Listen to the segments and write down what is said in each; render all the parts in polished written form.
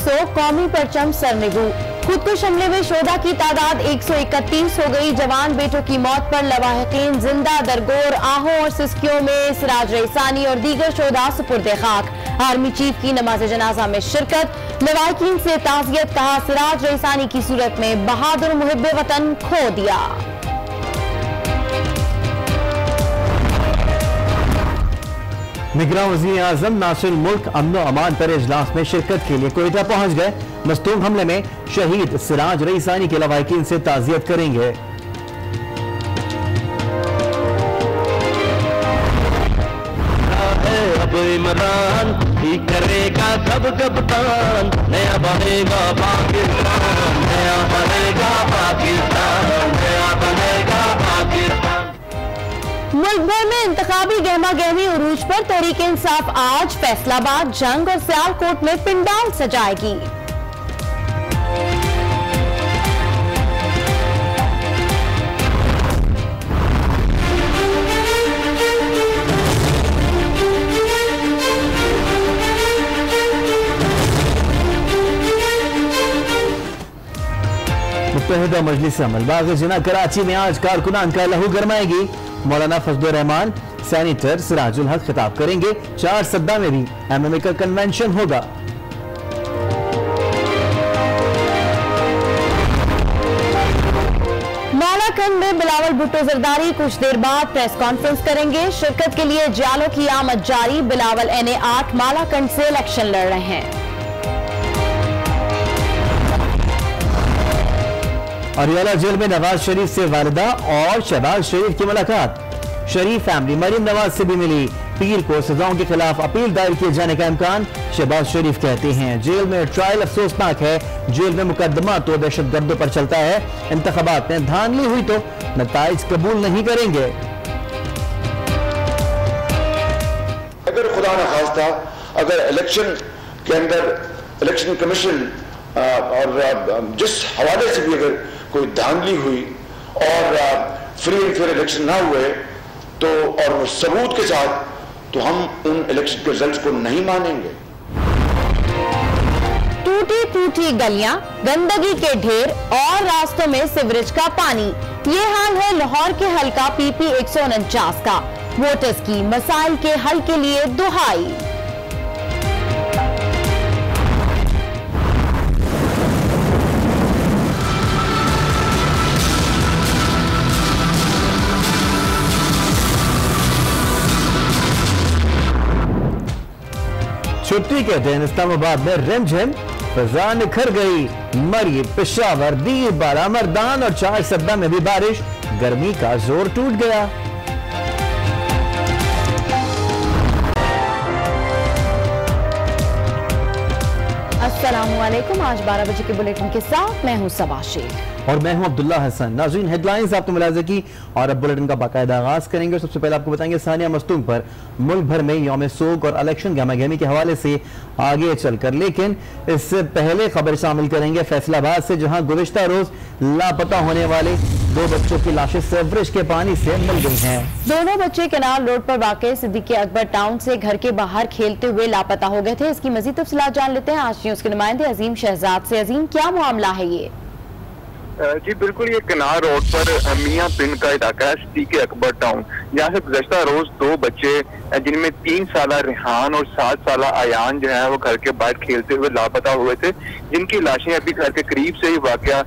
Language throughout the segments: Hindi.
सो कौमी परचम सरनिगू। खुदकुश हमले में शोधा की तादाद 131 हो गई। जवान बेटों की मौत पर लवाहिकीन जिंदा दरगोर। आहों और सिस्कियों में सिराज रईसानी और दीगर शोधा सुपुर्दे खाक। आर्मी चीफ की नमाज जनाजा में शिरकत। लवाहिकीन से ताज़ियत, कहा सिराज रईसानी की सूरत में बहादुर मुहिब्बे वतन खो दिया। निगरान वज़ीर आज़म नासिर मुल्क अमन व अमान पर इजलास में शिरकत के लिए कोयटा पहुंच गए। मस्तूम हमले में शहीद सिराज रईसानी के लवाहिकीन से ताज़ियत करेंगे। अब इमरान ही करेगा सब कप्तान, नया बनेगा पाकिस्तान, नया बनेगा पाकिस्तान, नया बनेगा पाकिस्तान। मुल्क भर में इंतखाबी गहमा गहमी उरूज पर तहरीक इंसाफ आज फैसलाबाद, जंग और सियालकोट में पिंडाल सजाएगी। मुत्तहिदा मजलिस अमल बाग़ जिना कराची में आज कारकुनान का लहू गरमाएगी। मौलाना फजलुर रहमान, सैनिटर सिराजुल हक खिताब करेंगे। 4 सद्दा में भी MMA का कन्वेंशन होगा। नालाखंड में बिलावल भुट्टो जरदारी कुछ देर बाद प्रेस कॉन्फ्रेंस करेंगे। शिरकत के लिए जालों की आमद जारी। बिलावल NA 8 मालाखंड से इलेक्शन लड़ रहे हैं। अरियाला जेल में नवाज शरीफ से वालिदा और शहबाज शरीफ की मुलाकात। शरीफ फैमिली मरीम नवाज से भी मिली। पीर को सजाओं के खिलाफ अपील दायर किए जाने का इम्कान। शहबाज शरीफ कहते हैं जेल में ट्रायल अफसोसनाक है। जेल में मुकदमा तो दहशतगर्दों पर चलता है। इंतखाबात में धांधली हुई तो नताइज कबूल नहीं करेंगे। अगर खुदा न खास्ता अगर इलेक्शन के अंदर इलेक्शन कमीशन और जिस हवाले से भी अगर कोई धांधली हुई और फ्री एंड फेयर इलेक्शन ना हुए तो और सबूत के साथ, तो हम उन इलेक्शन के रिजल्ट्स को नहीं मानेंगे। टूटी फूटी गलियां, गंदगी के ढेर और रास्तों में सीवरेज का पानी। ये हाल है लाहौर के हल्का PP 149 का। वोटर्स की मसाइल के हल के लिए दुहाई। छुट्टी के दिन इस्लामाबाद में रिमझिम फजा निखर गई। मरी, पेशावर, दीर, बारा, मर्दान और 4 सद्दा में भी बारिश। गर्मी का जोर टूट गया। अस्सलामुअलैकुम। आज 12 बजे के बुलेटिन के साथ मैं हूं सबा शेख और मैं हूं अब्दुल्ला हसन। नाज़रीन, हेडलाइंस आपने मुलाज़ा की और अब बुलेटिन का बाकायदा आगाज करेंगे। सबसे पहले आपको बताएंगे सानिया मस्तूम पर मुल्क भर में यौम सोग और इलेक्शन गहमा गहमी के हवाले से आगे चलकर, लेकिन इससे पहले खबर शामिल करेंगे फैसलाबाद से, जहां गुज़िश्ता रोज लापता होने वाले 2 बच्चों की लाशें सेवरेज के पानी से मिल गई हैं। दोनों बच्चे केनाल रोड पर वाक़ सिद्दीकी अकबर टाउन से घर के बाहर खेलते हुए लापता हो गए थे। इसकी मजीद तफसीलात जान लेते हैं आज न्यूज़ के नुमाइंदे अजीम शहजाद से। अजीम, क्या मामला है ये? जी बिल्कुल, ये केनाल रोड पर मियाँ पिंड का इलाका है, सिद्दीकी अकबर टाउन, जहाँ से गुज़श्ता रोज 2 बच्चे जिनमें 3 साला रेहान और 7 साला आयान जो है वो घर के बाहर खेलते हुए लापता हुए थे, जिनकी लाशें अभी घर के करीब से ही वाक़या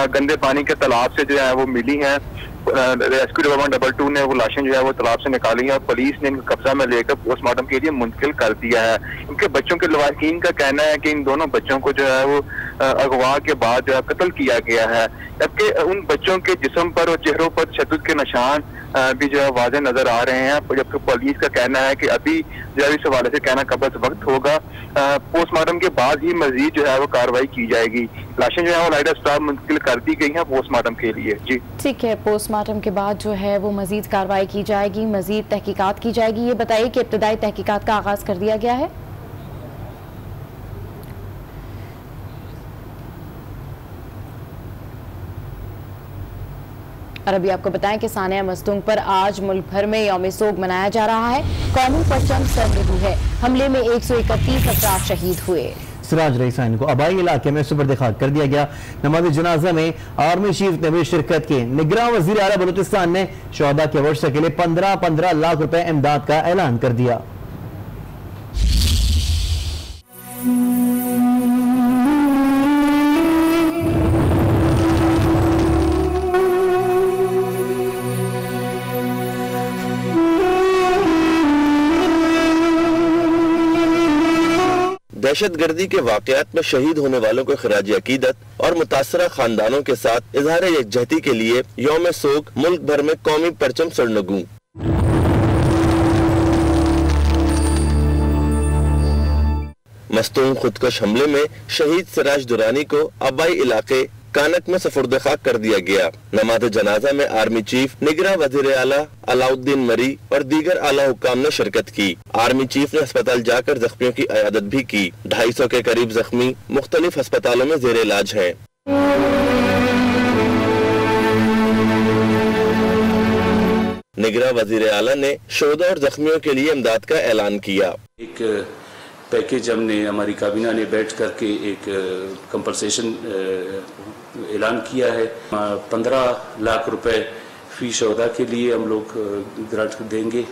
गंदे पानी के तालाब से जो है वो मिली हैं। रेस्क्यू डिपार्टमेंट 22 ने वो लाशें जो है वो तालाब से निकाली हैं और पुलिस ने इनको कब्जा में लेकर पोस्टमार्टम के लिए मुंतकिल कर दिया है। इनके बच्चों के लवाहिकीन का कहना है कि इन दोनों बच्चों को जो है वो अगवा के बाद जो है कत्ल किया गया है, जबकि उन बच्चों के जिस्म पर और चेहरों पर तशद्दुद के निशान भी जो है वाज़े नजर आ रहे हैं, जबकि पुलिस का कहना है कि अभी जो है इस हवाले से कहना कबज़ वक्त होगा। पोस्टमार्टम के बाद ही मजीद जो है वो कार्रवाई की जाएगी। लाशें जो है वो लाइडा अस्पताल मुंतकिल कर दी गई हैं पोस्टमार्टम के लिए। जी ठीक है, पोस्टमार्टम के बाद जो है वो मजीद कार्रवाई की जाएगी, मजीद तहकीकात की जाएगी। ये बताइए कि इब्तदाई तहकीकात का आगाज कर दिया गया है? और अभी आपको बताएं कि सानिया मस्तूम पर आज मुल्क भर में यौम सोग मनाया जा रहा है। कौमी परचम सरनिगू है। हमले में 131 अफराद शहीद हुए। सिराज रईसानी को आबाई इलाके में सुपर्द खाक कर दिया गया। नमाज जनाजा में आर्मी चीफ ने भी शिरकत की। निगरां वजीर आला बलूचिस्तान ने शोहदा के वर्षे के लिए 15-15 लाख रुपए इमदाद का ऐलान कर दिया। दहशतगर्दी के वाकयात में शहीद होने वालों को खिराज अकीदत और मुतासरा खानदानों के साथ इजहार यकजहती के लिए यौम सोग मुल्क भर में कौमी परचम सरनगू। मस्तूम खुदकश हमले में शहीद सिराज दुरानी को आबाई इलाके कानक में सफुर्द खाक कर दिया गया। नमाज जनाजा में आर्मी चीफ, निगरां वजीर आला अलाउद्दीन मरी और दीगर आला हुक्काम ने शिरकत की। आर्मी चीफ ने अस्पताल जाकर जख्मियों की इयादत भी की। 250 के करीब जख्मी मुख्तलिफ अस्पतालों में जेर इलाज हैं। निगरां वजीर आला ने शोधा और जख्मियों के लिए इमदाद का ऐलान किया। एक पैकेज हमने हमारी काबीना ने बैठ करके एक कंपनसेशन ऐलान किया है। 15 लाख रुपए फी शोधा के लिए हम लोग ग्रांट देंगे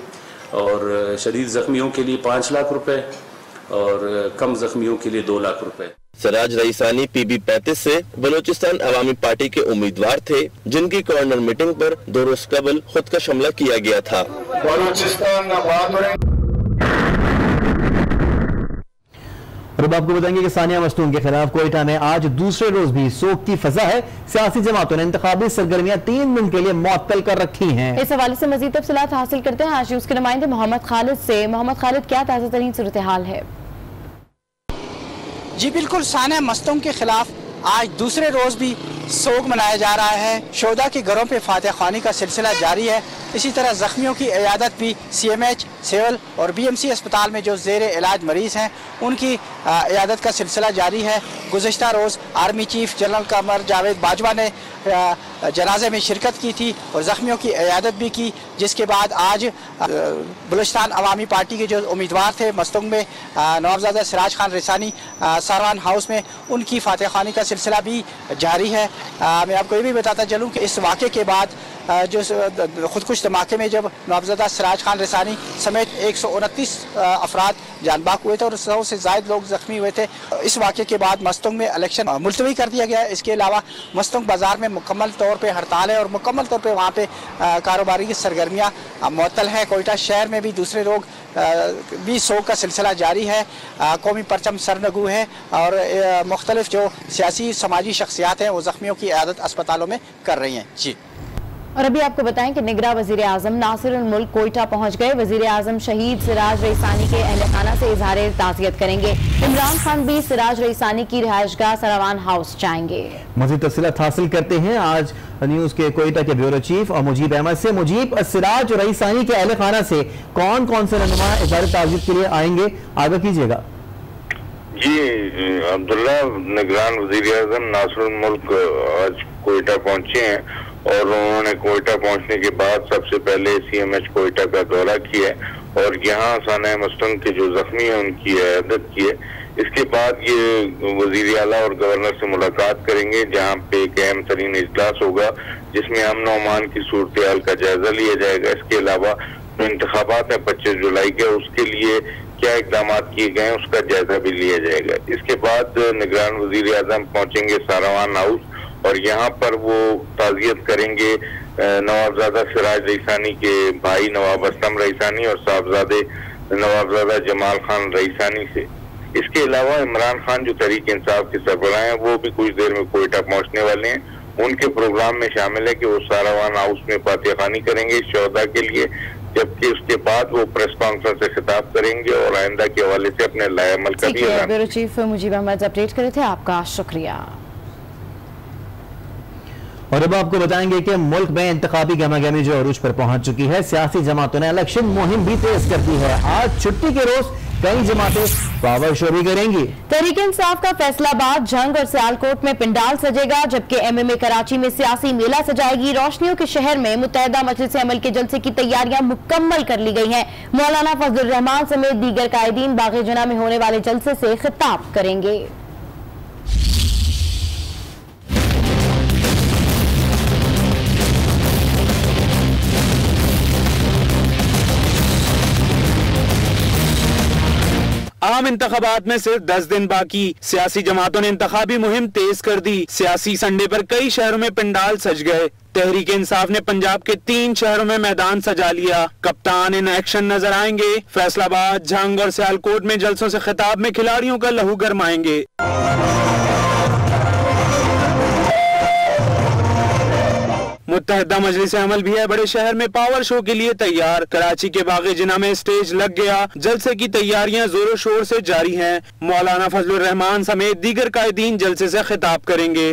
और शदीद जख्मियों के लिए 5 लाख रुपए और कम जख्मियों के लिए 2 लाख रुपए। सिराज रईसानी PB 35 से बलूचिस्तान अवामी पार्टी के उम्मीदवार थे, जिनकी कॉर्नर मीटिंग पर 2 रोज कबल खुदकश हमला किया गया था। और अब आपको बताएंगे कि सानिया मस्तूम के खिलाफ कोयटा में आज दूसरे रोज भी सोग की फजा है। सियासी जमातों ने इंतखाबी सरगर्मियां 3 दिन के लिए मुअत्तल कर रखी हैं। इस हवाले से मजीद तफसीलात हासिल करते हैं आज न्यूज़ के नुमाइंदे मोहम्मद खालिद से। मोहम्मद खालिद, क्या ताज़ा तरीन सूरत हाल है? जी बिल्कुल, सानिया मस्तूम के खिलाफ आज दूसरे रोज भी सोग मनाया जा रहा है। शोधा के घरों पे फातह ख्वानी का सिलसिला जारी है। इसी तरह जख्मियों की इयादत भी CMH, सिविल और BMC अस्पताल में जो जेर इलाज मरीज हैं उनकी इयादत का सिलसिला जारी है। गुज़िश्ता रोज़ army chief general Qamar Javed Bajwa ने जनाजे में शिरकत की थी और जख्मियों की इयादत भी की, जिसके बाद आज बलूचिस्तान अवामी पार्टी के जो उम्मीदवार थे मस्तूम में नवाबजादा सिराज खान रईसानी सारवान हाउस में, उनकी फातह ख्वानी का सिलसिला भी जारी है। मैं आपको ये भी बताता चलूँ कि इस वाक़े के बाद जो खुदकुश धमाके में जब नवाबजादा सिराज खान रईसानी समेत 129 अफराद जान बाक हुए थे और 100 से ज़ायद लोग जख्मी हुए थे, इस वाक़े के बाद मस्तूम में इलेक्शन मुलतवी कर दिया गया। इसके अलावा मस्तूम बाज़ार में मुकम्मल तौर पे हड़ताल है और मुकम्मल तौर पे वहाँ पे कारोबारी की सरगर्मियाँ मुअत्तल हैं। कोयटा शहर में भी दूसरे रोग भी सोग का सिलसिला जारी है। कौमी परचम सरनगू है और मुख्तलिफ जो सियासी समाजी शख्सियात हैं वो जख्मियों की इयादत अस्पतालों में कर रही हैं। जी, और अभी आपको बताएं कि निगरां वजीर आजम नासिरुल मुल्क कोयटा पहुंच गए। वजीर आजम शहीद सिराज रईसानी के अहले खाना से इजहार ताज़ियत करेंगे। इमरान खान भी सिराज रईसानी की रिहाइशगाह सरावान हाउस जाएंगे। मज़ीद तफसीलात हासिल करते हैं आज न्यूज़ के कोयटा के ब्यूरो चीफ और मुजीब अहमद से। मुजीब, सिराज रईसानी के अहले खाना से कौन कौन से रहनुमा इजहार ताज़ियत के लिए आएंगे, आगे कीजिएगा। जी अब्दुल्ला, निगरान वजीर आजम नासिरुल मुल्क आज कोयटा पहुंचे हैं और उन्होंने कोयटा पहुंचने के बाद सबसे पहले CMH कोयटा का दौरा किया और यहाँ सानिया मस्तूम के जो जख्मी हैं उनकी इयादत की है। इसके बाद ये वजीर आला और गवर्नर से मुलाकात करेंगे, जहाँ पे एक अहम तरीन इजलास होगा जिसमें अमन और अमान की सूरत हाल का जायजा लिया जाएगा। इसके अलावा जो इंतखाबात है 25 जुलाई के, उसके लिए क्या इकदाम किए गए हैं उसका जायजा भी लिया जाएगा। इसके बाद निगरान वजीर आजम पहुंचेंगे सारवान हाउस और यहाँ पर वो ताज़ियत करेंगे नवाबजादा सिराज रईसानी के भाई नवाब असलम रईसानी और साहबजादे नवाबजादा जमाल खान रईसानी से। इसके अलावा इमरान खान जो तहरीक इंसाफ के सरबराह हैं वो भी कुछ देर में कोयटा पहुंचने वाले हैं। उनके प्रोग्राम में शामिल है कि वो सारवान हाउस में फातह ख्वानी करेंगे शोहदा के लिए, जबकि उसके बाद वो प्रेस कॉन्फ्रेंस से खिताब करेंगे और आइंदा के हवाले से अपने लाएअमल का भी ऐलान। Bureau chief Mujeeb Ahmed update करे थे, आपका शुक्रिया। और अब आपको बताएंगे कि मुल्क में इंतखाबी गहमागहमी जो अरूज पर पहुंच चुकी है, सियासी जमातों ने इलेक्शन मुहिम भी तेज कर दी है। आज छुट्टी के रोज कई जमातें पावर शो भी करेंगी। तहरीक इंसाफ का फैसलाबाद, झंग और सियालकोट में पंडाल सजेगा, जबकि MMA कराची में सियासी मेला सजाएगी। रोशनियों के शहर में मुत्तहिदा मजलिस अमल के जलसे की तैयारियां मुकम्मल कर ली गई हैं। मौलाना फजलुर रहमान समेत दीगर कायदीन बाग़ जना में होने वाले जलसे से खिताब करेंगे। आम इंतखाबात में सिर्फ 10 दिन बाकी, सियासी जमातों ने इंतखाबी मुहिम तेज कर दी। सियासी संडे पर कई शहरों में पंडाल सज गए। तहरीक इंसाफ ने पंजाब के 3 शहरों में मैदान सजा लिया। कप्तान इन एक्शन नजर आएंगे। फैसलाबाद, झंग और सियालकोट में जलसों से खिताब में खिलाड़ियों का लहू गरमाएंगे। मुत्तहिदा मजलिस अमल भी है बड़े शहर में पावर शो के लिए तैयार। कराची के बाग़ जिना में स्टेज लग गया। जलसे की तैयारियां जोरों शोर से जारी हैं। मौलाना फजलुर रहमान समेत दीगर कायदीन जलसे से खिताब करेंगे।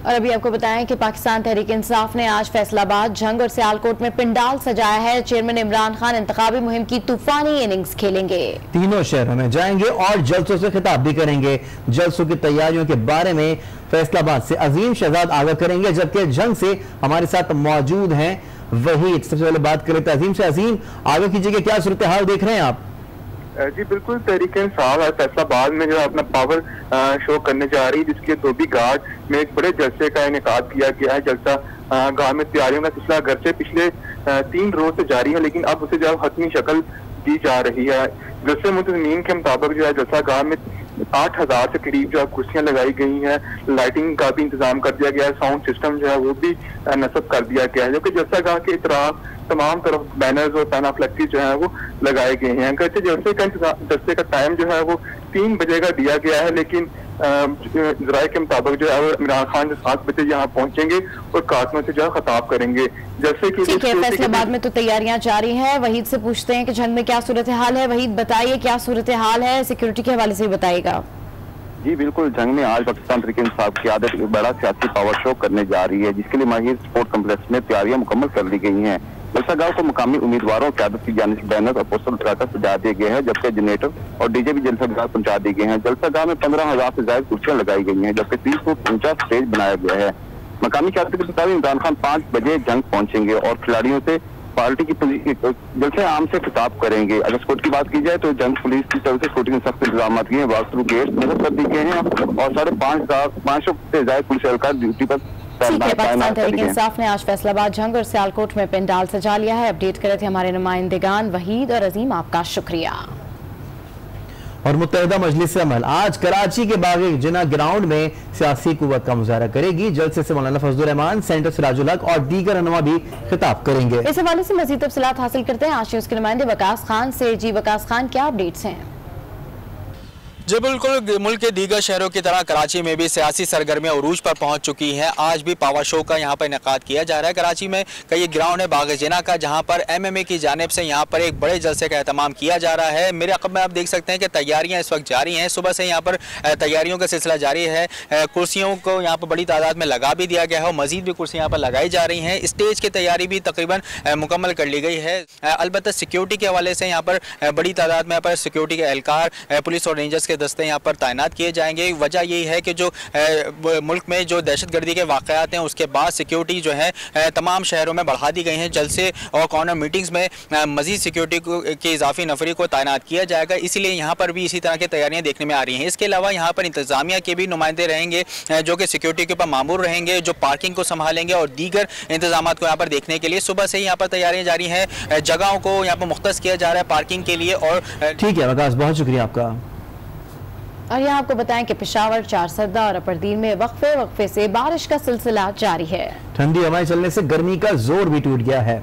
और अभी आपको बताएं कि पाकिस्तान तहरीक इंसाफ ने आज फैसलाबाद, झंग और सियालकोट में पंडाल सजाया है। चेयरमैन इमरान खान इंतखाबी मुहिम की तूफानी इनिंग्स खेलेंगे। तीनों शहरों में जाएंगे और जलसों से खिताब भी करेंगे। जलसों की तैयारियों के बारे में फैसलाबाद से अजीम शहजाद आगाह करेंगे, जबकि झंग से हमारे साथ मौजूद हैं वहीद। सबसे पहले बात करें अजीम से। अजीम, आगे कीजिए कि क्या सूरत हाल देख रहे हैं आप? जी बिल्कुल, तहरीक इंसाफ फैसलाबाद में जो अपना पावर शो करने जा रही है, जिसके धोबी घाट में एक बड़े जलसे का इनेकाद किया गया है। जलसा गाँव में तैयारियों का सिलसिला अगरचे पिछले 3 रोज से जारी है, लेकिन अब उसे जो हतमी शक्ल दी जा रही है। जलसे मुतज़मीन के मुताबिक जो है जलसा गाँव में 8000 से करीब जो है कुर्सियां लगाई गई हैं। लाइटिंग का भी इंतजाम कर दिया गया है। साउंड सिस्टम जो है वो भी नस्ब कर दिया गया है, जो कि जलसा गाँव के इतराफ तमाम तरफ बैनर्स और पैना फ्लेक्सी जो है वो लगाए गए हैं। जलसे का टाइम जो है वो 3 बजे का दिया गया है, लेकिन जराये के मुताबिक जो है इमरान खान जो 7 बजे यहाँ पहुंचेंगे और कारकुनों से जो है खिताब करेंगे। जैसे कि फैसलाबाद में तो तैयारियां जारी हैं। वहीद से पूछते हैं कि झंग में क्या सूरत हाल है। वहीद, बताइए क्या सूरत हाल है, सिक्योरिटी के हवाले से भी बताइएगा। जी बिल्कुल, झंग में आज पाकिस्तान तहरीक इंसाफ की आदत बड़ा सियासी पावर शो करने जा रही है, जिसके लिए माहिर स्पोर्ट कम्प्लेक्स में तैयारियां मुकम्मल कर ली गई हैं। जलसा गाँव को मुकामी उम्मीदवारों की क़यादत की जानिब बैनर और पोस्टर लगाकर सजा दिए गए हैं, जबकि जनरेटर और डीजे भी जलसा गाँव पहुंचा दिए गए हैं। जलसा गाँव में 15000 से ज्यादा कुर्सियां लगाई गई हैं, जबकि 30 फुट ऊंचा स्टेज बनाया गया है। मकामी क़यादत के मुताबिक इमरान खान 5 बजे झंग पहुंचेंगे और खिलाड़ियों से पार्टी की जलसे आम से खिताब करेंगे। अगर स्कोट की बात की जाए तो झंग पुलिस की तरफ से स्कोटिंग के सख्त इंतजाम किए हैं। वाक थ्रू गेट नजर कर दिए गए हैं और 5,500 से ज्यादा पुलिस एहलकार ड्यूटी पर। पाकिस्तान तहरीक इंसाफ ने आज फैसलाबाद, झंग और सियालकोट में पंडाल सजा लिया है। अपडेट करे थे हमारे नुमाइंदेगान वहीद और अजीम, आपका शुक्रिया। और मुत्तहिदा मजलिस अमल आज कराची के बाग़ जिना ग्राउंड में सियासी कुव्वत का मुजाहरा करेगी। जलसे से मौलाना फजलुर रहमान, सेनेटर सिराजुल हक और दीगर रहनुमा भी खिताब करेंगे। इस हवाले से मजीद तफसीलात हासिल करते हैं आज के नुमाइंदे वकास खान से। जी वकास खान, क्या अपडेट्स हैं? जी बिल्कुल, मुल्क के दीगर शहरों की तरह कराची में भी सियासी सरगर्मियां उरूज पर पहुंच चुकी हैं। आज भी पावर शो का यहां पर इनेकाद किया जा रहा है। कराची में कई ग्राउंड है बाग़ जिना का, जहां पर MMA की जानिब से यहां पर एक बड़े जलसे का एहतमाम किया जा रहा है। मेरे अक़ब में आप देख सकते हैं कि तैयारियां इस वक्त जारी हैं। सुबह से यहां पर तैयारियों का सिलसिला जारी है। कुर्सियों को यहाँ पर बड़ी तादाद में लगा भी दिया गया है और मजीद भी कुर्सियाँ यहाँ पर लगाई जा रही हैं। स्टेज की तैयारी भी तकरीबन मुकम्मल कर ली गई है। अलबत्ता सिक्योरिटी के हवाले से यहाँ पर बड़ी तादाद में यहाँ पर सिक्योरिटी के एहलकार, पुलिस और रेंजर्स के दस्ते यहाँ पर तैनात किए जाएंगे। वजह यही है कि जो मुल्क में जो दहशतगर्दी के वाक़यात हैं उसके बाद सिक्योरिटी जो है तमाम शहरों में बढ़ा दी गई हैं। जलसे और कॉर्नर मीटिंग्स में मजीद सिक्योरिटी की इजाफी नफरी को तैनात किया जाएगा, इसीलिए यहाँ पर भी इसी तरह की तैयारियाँ देखने में आ रही हैं। इसके अलावा यहाँ पर इंतजामिया के भी नुमाइंदे रहेंगे जो कि सिक्योरिटी के ऊपर मामूर रहेंगे, जो पार्किंग को संभालेंगे और दीगर इंतजाम को यहाँ पर देखने के लिए सुबह से ही यहाँ पर तैयारियाँ जारी हैं। जगहों को यहाँ पर मुख्तस किया जा रहा है पार्किंग के लिए। और ठीक है वकास, बहुत शुक्रिया आपका। और यहाँ आपको बताएं कि पेशावर, चारसद्दा और अपरदीन में वक्फे से बारिश का सिलसिला जारी है। ठंडी हवाएं चलने से गर्मी का जोर भी टूट गया है।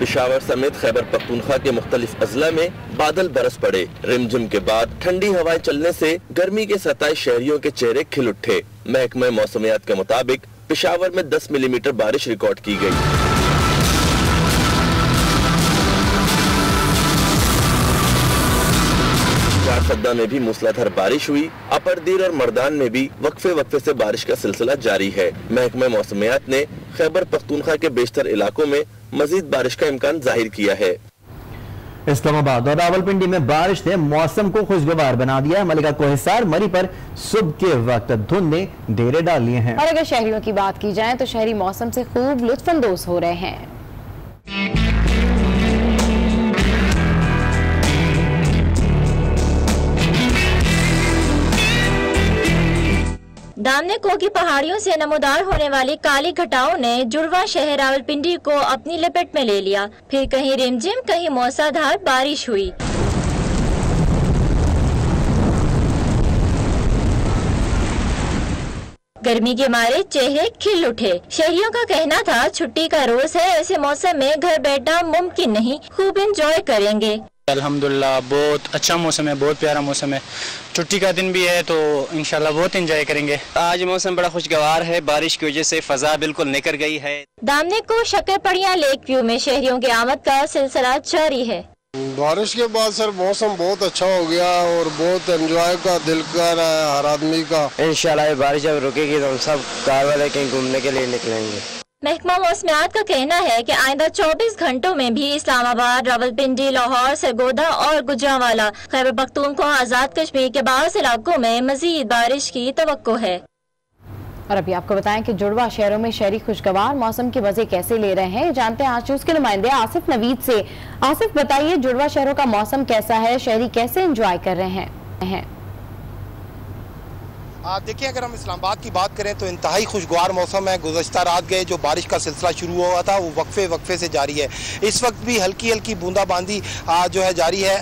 पेशावर समेत खैबर पख्तूनख्वा के मुख्तलिफ अजला में बादल बरस पड़े। रिमझिम के बाद ठंडी हवाएं चलने से गर्मी के सताए शहरियों के चेहरे खिल उठे। महकमा मौसमियात के मुताबिक पेशावर में 10 मिलीमीटर बारिश रिकॉर्ड की गई। सद्दा में भी मूसलाधार बारिश हुई। अपर दीर और मर्दान में भी वक्फे वक्फे से बारिश का सिलसिला जारी है। महकमा मौसमियात ने खैबर पख्तूनख्वा के बेशतर इलाकों में मजीद बारिश का इम्कान जाहिर किया है। इस्लामाबाद और रावलपिंडी में बारिश ने मौसम को खुशगवार बना दिया। मलिका कोहिसार मरी पर सुबह के वक्त धुंध ने डेरे डाल लिए हैं। और अगर शहरियों की बात की जाए तो शहरी मौसम से खूब लुत्फानंदोज हो रहे हैं। दामने-को की पहाड़ियों से नमोदार होने वाली काली घटाओं ने जुड़वा शहर रावलपिंडी को अपनी लपेट में ले लिया। फिर कहीं रिमझिम कहीं मौसाधार बारिश हुई। गर्मी के मारे चेहरे खिल उठे। शहरियों का कहना था छुट्टी का रोज है, ऐसे मौसम में घर बैठना मुमकिन नहीं, खूब एंजॉय करेंगे। अल्हम्दुलिल्लाह बहुत अच्छा मौसम है, बहुत प्यारा मौसम है। छुट्टी का दिन भी है तो इंशाल्लाह बहुत एंजॉय करेंगे। आज मौसम बड़ा खुशगवार है, बारिश की वजह से फजा बिल्कुल निकल गई है। दामने को शक्करपड़िया लेक व्यू में शहरियों की आमद का सिलसिला जारी है। बारिश के बाद सर मौसम बहुत अच्छा हो गया और बहुत एंजॉय का दिल कर रहा है हर आदमी का। इंशाल्लाह बारिश जब रुकेगी तो हम सब कार वाले कहीं घूमने के लिए निकलेंगे। महकमा मौसमियात का कहना है कि आइंदा 24 घंटों में भी इस्लामाबाद, रावलपिंडी, लाहौर, सरगोदा और गुजरांवाला, खैबर पख्तूनख्वा, आजाद कश्मीर के बाज़ इलाकों में मजीद बारिश की तवक्को है। और अभी आपको बताएं कि जुड़वा शहरों में शहरी खुशगवार मौसम के मजे कैसे ले रहे हैं, जानते हैं आशूस के नुमाइंदे आसिफ नवीद से। आसिफ बताइए, जुड़वा शहरों का मौसम कैसा है, शहरी कैसे एंजॉय कर रहे हैं? देखिए, अगर हम इस्लामाबाद की बात करें तो इंतहाई खुशगवार मौसम है। गुज़श्ता रात गए जो बारिश का सिलसिला शुरू हुआ था वो वक्फे वक्फे से जारी है। इस वक्त भी हल्की हल्की बूंदाबांदी जो है जारी है,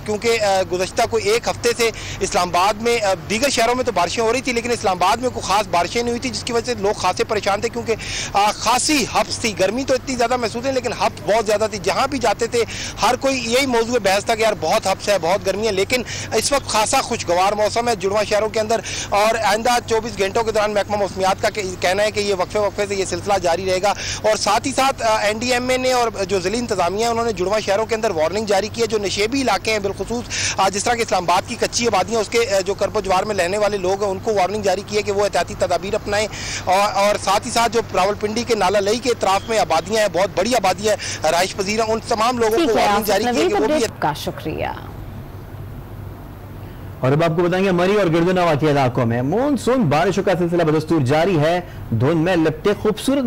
क्योंकि गुज़श्ता कोई एक हफ्ते से इस्लामाबाद में दीगर शहरों में तो बारिशें हो रही थी, लेकिन इस्लामाबाद में कोई खास बारिशें नहीं हुई थी, जिसकी वजह से लोग खासे परेशान थे, क्योंकि खासी हफ्स थी। गर्मी तो इतनी ज़्यादा महसूस है, लेकिन हफ्स बहुत ज़्यादा थी। जहाँ भी जाते थे हर कोई यही मौजूद बहस था कि यार बहुत हफ्स है, बहुत गर्मी है। लेकिन इस वक्त खासा खुशगवार मौसम है जुड़वा शहरों के अंदर। और आइंदा 24 घंटों के दौरान महकमा मौसमियात का कहना है कि ये वक्फे वक्फे से ये सिलसिला जारी रहेगा। और साथ ही साथ NDMA ने और जो ज़िली इंतजामिया है उन्होंने जुड़वा शहरों के अंदर वार्निंग जारी की है। जो नशेबी इलाके हैं बिलखुसूस जिस तरह के इस्लामाबाद की कच्ची आबादियाँ, उसके जो करबोजवार में रहने वाले लोग हैं उनको वार्निंग जारी की है कि वो एहतियाती तदाबीर अपनाएं। और साथ ही साथ जो रावलपिंडी के नाला लई के इतराफ में आबादियाँ हैं, बहुत बड़ी आबादी है, रहाइश पजीर है, उन तमाम लोगों को वार्निंग जारी की है कि वो भी। का शुक्रिया। और अब आपको बताएंगे मरी और गिरदुनवा के इलाकों में मानसून बारिशों का सिलसिला बदस्तूर जारी है। धुंध में लिपटे खूबसूरत